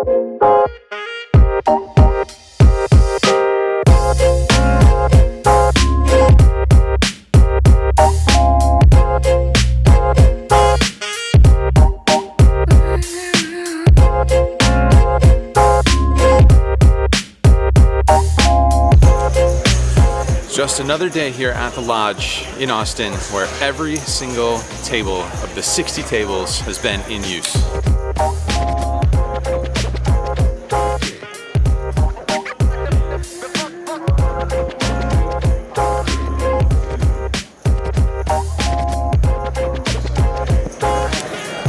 Just another day here at the Lodge in Austin, where every single table of the 60 tables has been in use.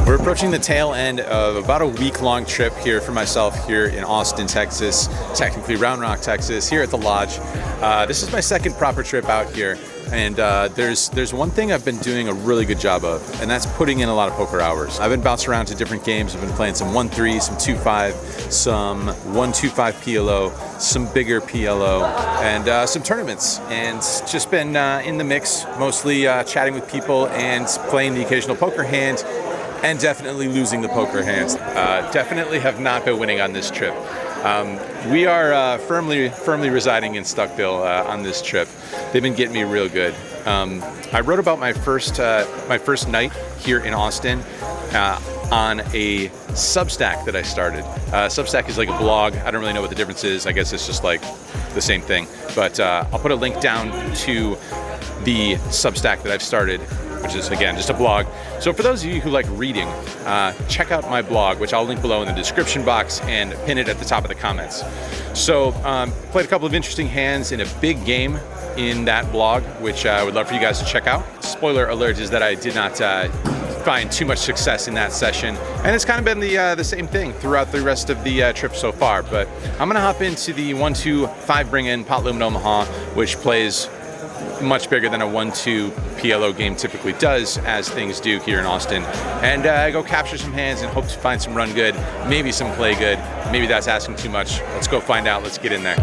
We're approaching the tail end of about a week-long trip here for myself here in Austin, Texas, technically Round Rock, Texas, here at the Lodge. This is my second proper trip out here, and there's one thing I've been doing a really good job of, and that's putting in a lot of poker hours. I've been bouncing around to different games. I've been playing some 1-3, some 2-5, some 1-2-5 PLO, some bigger PLO, and some tournaments, and just been in the mix, mostly chatting with people and playing the occasional poker hand, and definitely losing the poker hands. Definitely have not been winning on this trip. We are firmly residing in Stuckville on this trip. They've been getting me real good. I wrote about my first night here in Austin on a Substack that I started. Substack is like a blog. I don't really know what the difference is. I guess it's just like the same thing. But I'll put a link down to the Substack that I've started, which is, again, just a blog. So for those of you who like reading, check out my blog, which I'll link below in the description box and pin it at the top of the comments. So played a couple of interesting hands in a big game in that blog, which I would love for you guys to check out. Spoiler alert is that I did not find too much success in that session, and it's kind of been the same thing throughout the rest of the trip so far. But I'm gonna hop into the 1-2-5 bring-in Pot Limit Omaha, which plays much bigger than a 1-2 PLO game typically does, as things do here in Austin, and go capture some hands and hope to find some run good, maybe some play good. Maybe that's asking too much. Let's go find out. Let's get in there.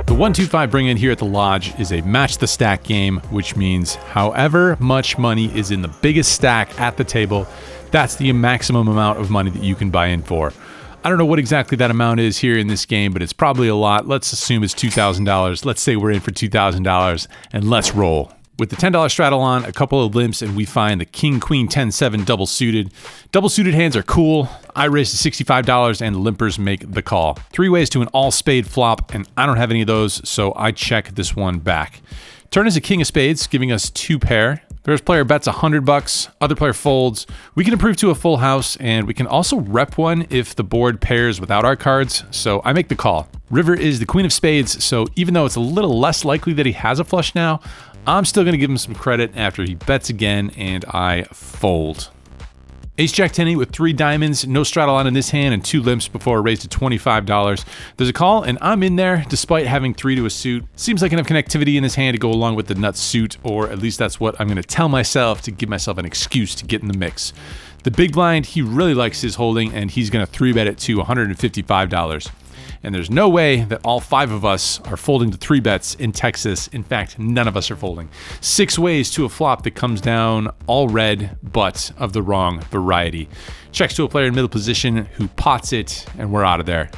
The 1-2-5 bring-in here at the Lodge is a match the stack game, which means however much money is in the biggest stack at the table, that's the maximum amount of money that you can buy in for. I don't know what exactly that amount is here in this game, but it's probably a lot. Let's assume it's $2,000. Let's say we're in for $2,000, and let's roll. With the $10 straddle on, a couple of limps, and we find the King, Queen, 10-7 double suited. Double suited hands are cool. I raise to $65, and the limpers make the call. 3 ways to an all spade flop, and I don't have any of those, so I check this one back. Turn is a king of spades, giving us 2 pair. First player bets $100, other player folds. We can improve to a full house, and we can also rep one if the board pairs without our cards, so I make the call. River is the queen of spades, so even though it's a little less likely that he has a flush now, I'm still gonna give him some credit after he bets again, and I fold. Ace Jack 10 with 3 diamonds, no straddle on in this hand, and 2 limps before a raise to $25. There's a call, and I'm in there despite having 3 to a suit. Seems like enough connectivity in this hand to go along with the nut suit, or at least that's what I'm going to tell myself to give myself an excuse to get in the mix. The big blind, he really likes his holding, and he's going to 3-bet it to $155. And there's no way that all 5 of us are folding to 3 bets in Texas. In fact, none of us are folding. 6 ways to a flop that comes down all red, but of the wrong variety. Checks to a player in middle position who pots it, and we're out of there.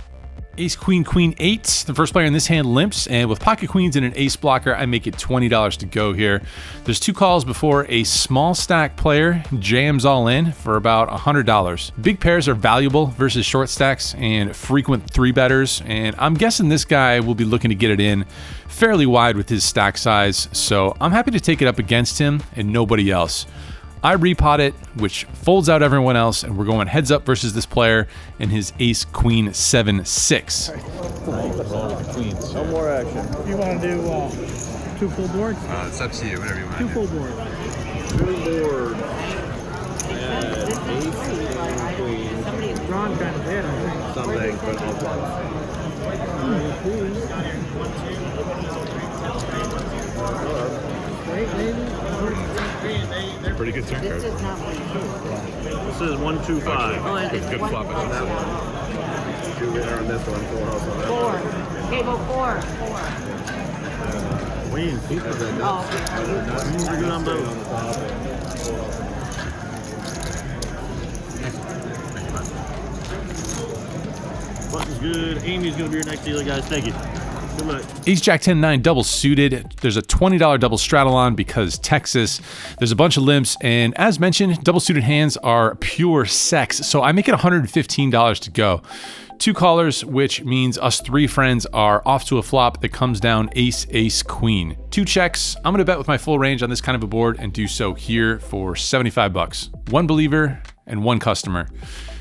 Ace, Queen, Queen, 8. The first player in this hand limps, and with pocket queens and an ace blocker, I make it $20 to go here. There's 2 calls before a small stack player jams all in for about $100. Big pairs are valuable versus short stacks and frequent 3-betters, and I'm guessing this guy will be looking to get it in fairly wide with his stack size, so I'm happy to take it up against him and nobody else. I repot it, which folds out everyone else, and we're going heads up versus this player and his ace, queen, 7-6. Queens. No more action. You want to do 2 full boards? It's up to you, whatever you want. 2 full boards. 2 boards. Ace, queen. Ron kind of did, I think. Something, but all Pretty good turn card. This is 1-2-5. Good flop on that one. 2 winner on this one. 4 house on that 4. Table 4. 4. Queen. Oh. Queens are good on both. good. Amy's going to be your next dealer, guys. Thank you. Good luck. Ace Jack 10 9 double suited. There's a $20 double straddle on because Texas. There's a bunch of limps, and as mentioned, double suited hands are pure sex, so I make it $115 to go. 2 callers, which means us 3 friends are off to a flop that comes down ace, ace, queen. 2 checks. I'm gonna bet with my full range on this kind of a board and do so here for $75. 1 believer and 1 customer.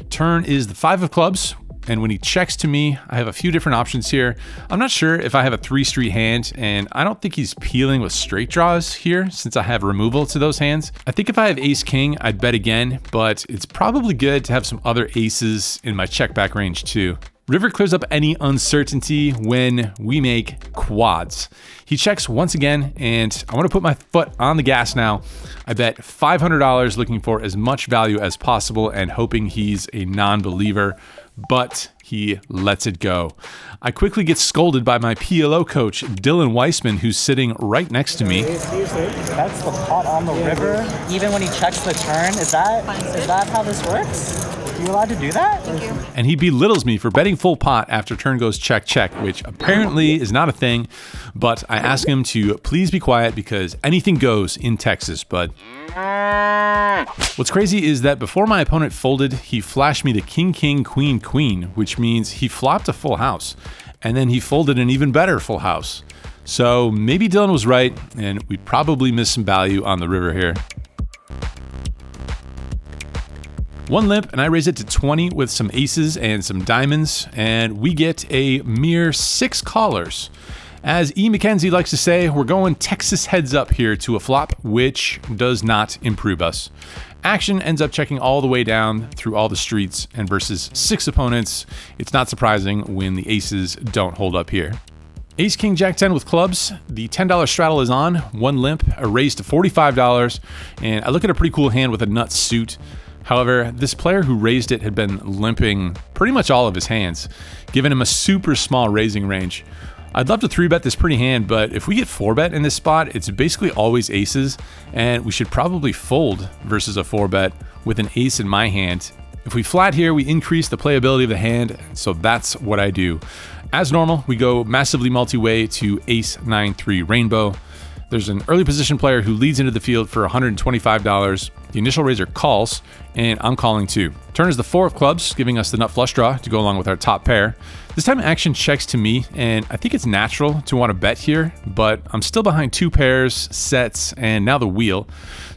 Turn is the 5 of clubs. And when he checks to me, I have a few different options here. I'm not sure if I have a 3 street hand, and I don't think he's peeling with straight draws here since I have removal to those hands. I think if I have ace king, I'd bet again, but it's probably good to have some other aces in my check back range too. River clears up any uncertainty when we make quads. He checks once again, and I want to put my foot on the gas now. I bet $500 looking for as much value as possible and hoping he's a non-believer, but he lets it go. I quickly get scolded by my PLO coach, Dylan Weissman, who's sitting right next to me. That's the pot on the river, even when he checks the turn. Is that how this works? Are you allowed to do that? And he belittles me for betting full pot after turn goes check, check, which apparently is not a thing, but I ask him to please be quiet because anything goes in Texas, bud. What's crazy is that before my opponent folded, he flashed me the king, king, queen, queen, which means he flopped a full house, and then he folded an even better full house. So maybe Dylan was right, and we probably missed some value on the river here. 1 limp, and I raise it to 20 with some aces and some diamonds, and we get a mere 6 callers. As E. McKenzie likes to say, we're going Texas heads up here to a flop, which does not improve us. Action ends up checking all the way down through all the streets, and versus 6 opponents, it's not surprising when the aces don't hold up here. Ace, king, jack 10 with clubs. The $10 straddle is on, 1 limp, a raise to $45, and I look at a pretty cool hand with a nut suit. However, this player who raised it had been limping pretty much all of his hands, giving him a super small raising range. I'd love to 3-bet this pretty hand, but if we get 4-bet in this spot, it's basically always aces, and we should probably fold versus a 4-bet with an ace in my hand. If we flat here, we increase the playability of the hand, so that's what I do. As normal, we go massively multi-way to ace 9-3 rainbow. There's an early position player who leads into the field for $125. The initial raiser calls, and I'm calling too. Turn is the 4 of clubs, giving us the nut flush draw to go along with our top pair. This time action checks to me, and I think it's natural to want to bet here, but I'm still behind 2 pairs, sets, and now the wheel.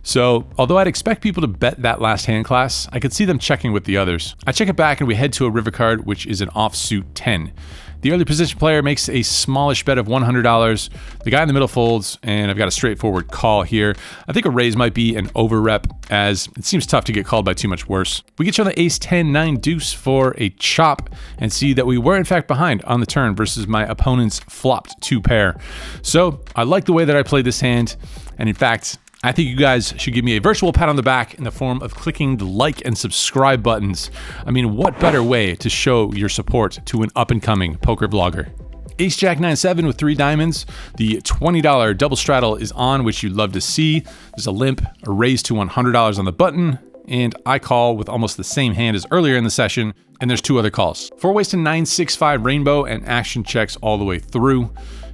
So although I'd expect people to bet that last hand class, I could see them checking with the others. I check it back and we head to a river card, which is an offsuit 10. The early position player makes a smallish bet of $100. The guy in the middle folds, and I've got a straightforward call here. I think a raise might be an over rep, as it seems tough to get called by too much worse. We get shown the ace 10 9 deuce for a chop and see that we were in fact behind on the turn versus my opponent's flopped 2 pair. So I like the way that I played this hand, and in fact, I think you guys should give me a virtual pat on the back in the form of clicking the like and subscribe buttons. I mean, what better way to show your support to an up-and-coming poker vlogger? Ace Jack 9-7 with 3 diamonds. The $20 double straddle is on, which you'd love to see. There's a limp, a raise to $100 on the button, and I call with almost the same hand as earlier in the session, and there's 2 other calls. 4 ways to 9-6-5 rainbow, and action checks all the way through.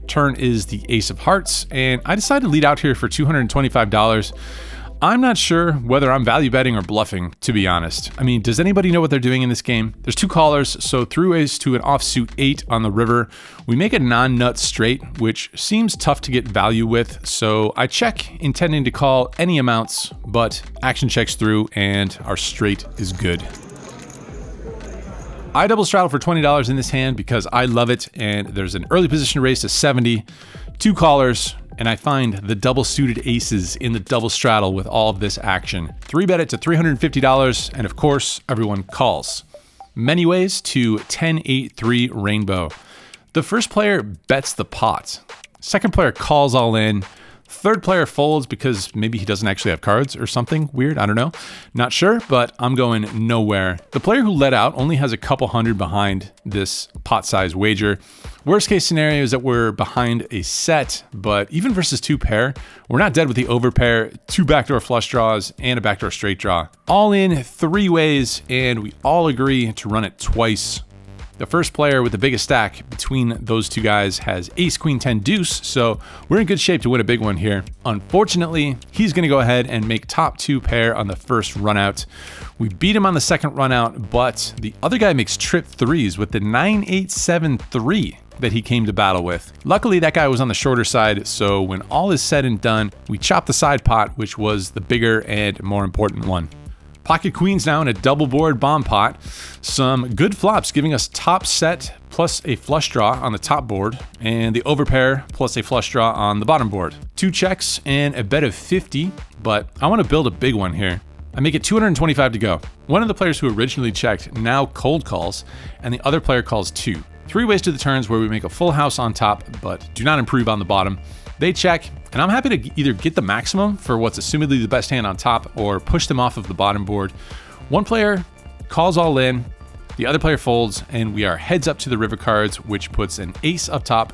Turn is the ace of hearts, and I decided to lead out here for $225. I'm not sure whether I'm value betting or bluffing, to be honest. I mean, does anybody know what they're doing in this game? There's 2 callers, so through ace to an offsuit 8 on the river. We make a non-nut straight, which seems tough to get value with, so I check, intending to call any amounts, but action checks through, and our straight is good. I double straddle for $20 in this hand because I love it, and there's an early position raise to 70, 2 callers, and I find the double suited aces in the double straddle with all of this action. 3-bet it to $350, and of course, everyone calls. Many ways to 10-8-3 rainbow. The first player bets the pot. Second player calls all in. Third player folds because maybe he doesn't actually have cards or something weird. I don't know. Not sure, but I'm going nowhere. The player who led out only has a couple hundred behind this pot size wager. Worst case scenario is that we're behind a set, but even versus 2 pair, we're not dead with the over pair, 2 backdoor flush draws, and a backdoor straight draw. All in 3 ways, and we all agree to run it twice. The first player with the biggest stack between those two guys has ace, queen, 10, deuce, so we're in good shape to win a big one here. Unfortunately, he's going to go ahead and make top 2 pair on the first run out. We beat him on the second run out, but the other guy makes trip 3s with the 9-8-7-3 that he came to battle with. Luckily, that guy was on the shorter side, so when all is said and done, we chopped the side pot, which was the bigger and more important one. Pocket queens now in a double board bomb pot. Some good flops giving us top set plus a flush draw on the top board, and the overpair plus a flush draw on the bottom board. 2 checks and a bet of 50, but I want to build a big one here. I make it 225 to go. One of the players who originally checked now cold calls, and the other player calls 2. 3 ways to the turns where we make a full house on top, but do not improve on the bottom. They check, and I'm happy to either get the maximum for what's assumedly the best hand on top or push them off of the bottom board. One player calls all in, the other player folds, and we are heads up to the river cards, which puts an ace up top,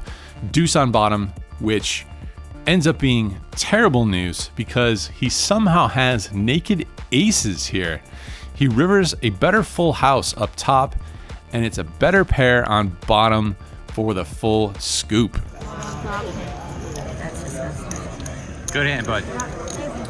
deuce on bottom, which ends up being terrible news because he somehow has naked aces here. He rivers a better full house up top, and it's a better pair on bottom for the full scoop. Good hand, bud.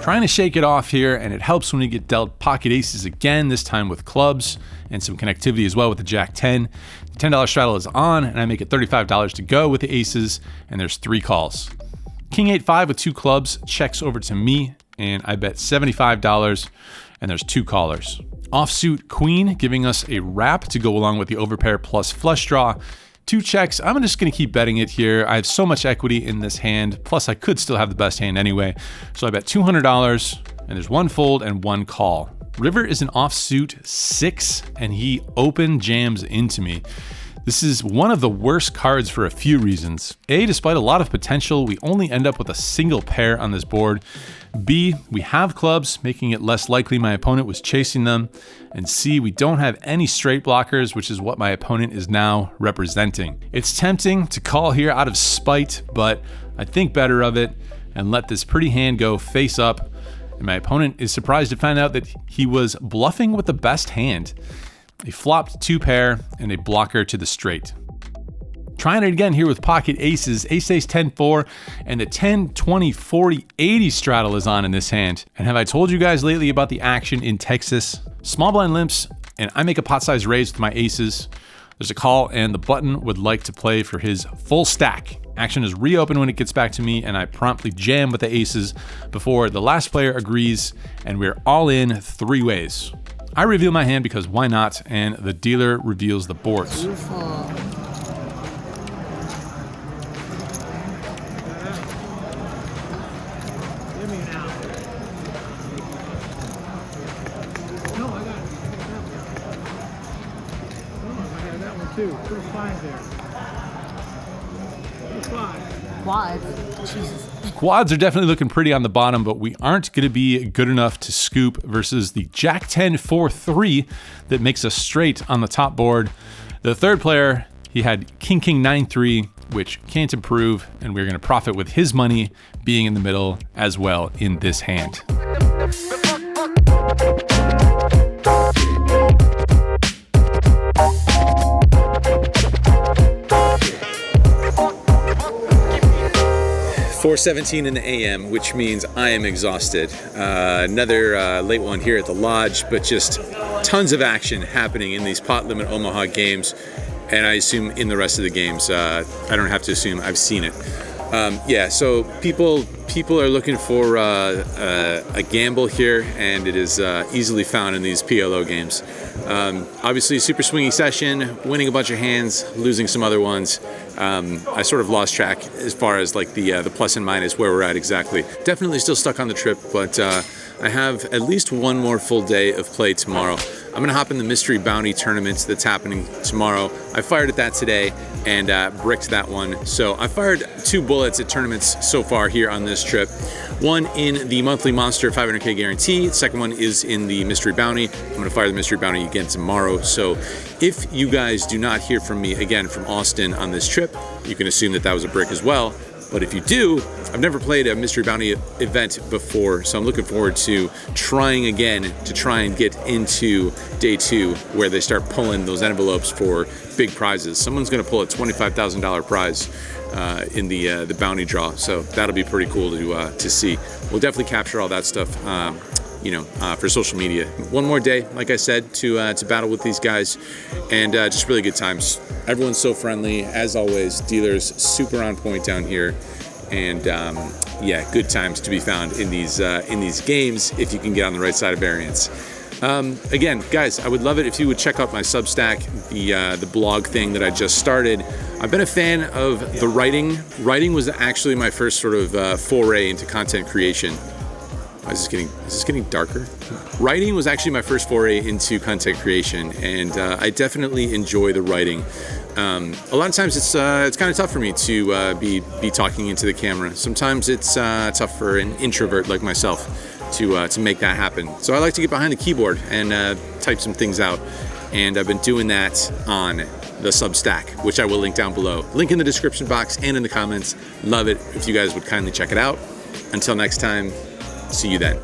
Trying to shake it off here, and it helps when we get dealt pocket aces again, this time with clubs and some connectivity as well with the Jack 10. The $10 straddle is on, and I make it $35 to go with the aces, and there's 3 calls. King 8-5 with 2 clubs checks over to me, and I bet $75, and there's 2 callers. Offsuit queen giving us a wrap to go along with the overpair plus flush draw. 2 checks. I'm just going to keep betting it here. I have so much equity in this hand. Plus, I could still have the best hand anyway. So I bet $200, and there's 1 fold and 1 call. River is an offsuit 6, and he open jams into me. This is one of the worst cards for a few reasons. A, despite a lot of potential, we only end up with a single pair on this board. B, we have clubs, making it less likely my opponent was chasing them. And C, we don't have any straight blockers, which is what my opponent is now representing. It's tempting to call here out of spite, but I think better of it and let this pretty hand go face up. And my opponent is surprised to find out that he was bluffing with the best hand. A flopped 2 pair and a blocker to the straight. Trying it again here with pocket aces, ace, 10, 4, and the 10, 20, 40, 80 straddle is on in this hand. And have I told you guys lately about the action in Texas? Small blind limps, and I make a pot size raise with my aces. There's a call, and the button would like to play for his full stack. Action is reopened when it gets back to me, and I promptly jam with the aces before the last player agrees, and we're all in 3 ways. I reveal my hand because why not, and the dealer reveals the boards. Two. Put a 5 there. Put a 5. Quads. Jesus. Quads are definitely looking pretty on the bottom, but we aren't going to be good enough to scoop versus the Jack 10 4-3 that makes us straight on the top board. The third player, he had King 9-3, which can't improve, and we're going to profit with his money being in the middle as well in this hand. .4:17 in the AM, which means I am exhausted. Another late one here at the lodge, but just tons of action happening in these pot limit Omaha games, and I assume in the rest of the games. I don't have to assume, I've seen it. Yeah, so people are looking for a gamble here, and it is easily found in these PLO games. Obviously, a super swingy session, winning a bunch of hands, losing some other ones. I sort of lost track as far as like the plus and minus where we're at exactly. Definitely still stuck on the trip, but I have at least one more full day of play tomorrow. I'm gonna hop in the mystery bounty tournament that's happening tomorrow. I fired at that today and bricked that one. So I fired 2 bullets at tournaments so far here on this trip. One in the monthly monster 500K guarantee. The second one is in the mystery bounty. I'm gonna fire the mystery bounty again tomorrow. So if you guys do not hear from me again from Austin on this trip, you can assume that that was a brick as well. But if you do, I've never played a mystery bounty event before, so I'm looking forward to trying again to try and get into day 2 where they start pulling those envelopes for big prizes. Someone's going to pull a $25,000 prize in the bounty draw, so that'll be pretty cool to see. We'll definitely capture all that stuff, for social media. One more day, like I said, to battle with these guys, and just really good times. Everyone's so friendly, as always. Dealers super on point down here, and good times to be found in these games if you can get on the right side of variance. Again, guys, I would love it if you would check out my Substack, the blog thing that I just started. I've been a fan of the writing. Writing was actually my first sort of foray into content creation. Is this getting darker? Writing was actually my first foray into content creation, and I definitely enjoy the writing. A lot of times it's kind of tough for me to be talking into the camera. Sometimes it's tough for an introvert like myself to make that happen. So I like to get behind the keyboard and type some things out, and I've been doing that on the Substack, which I will link down below. Link in the description box and in the comments. Love it if you guys would kindly check it out. Until next time, see you then.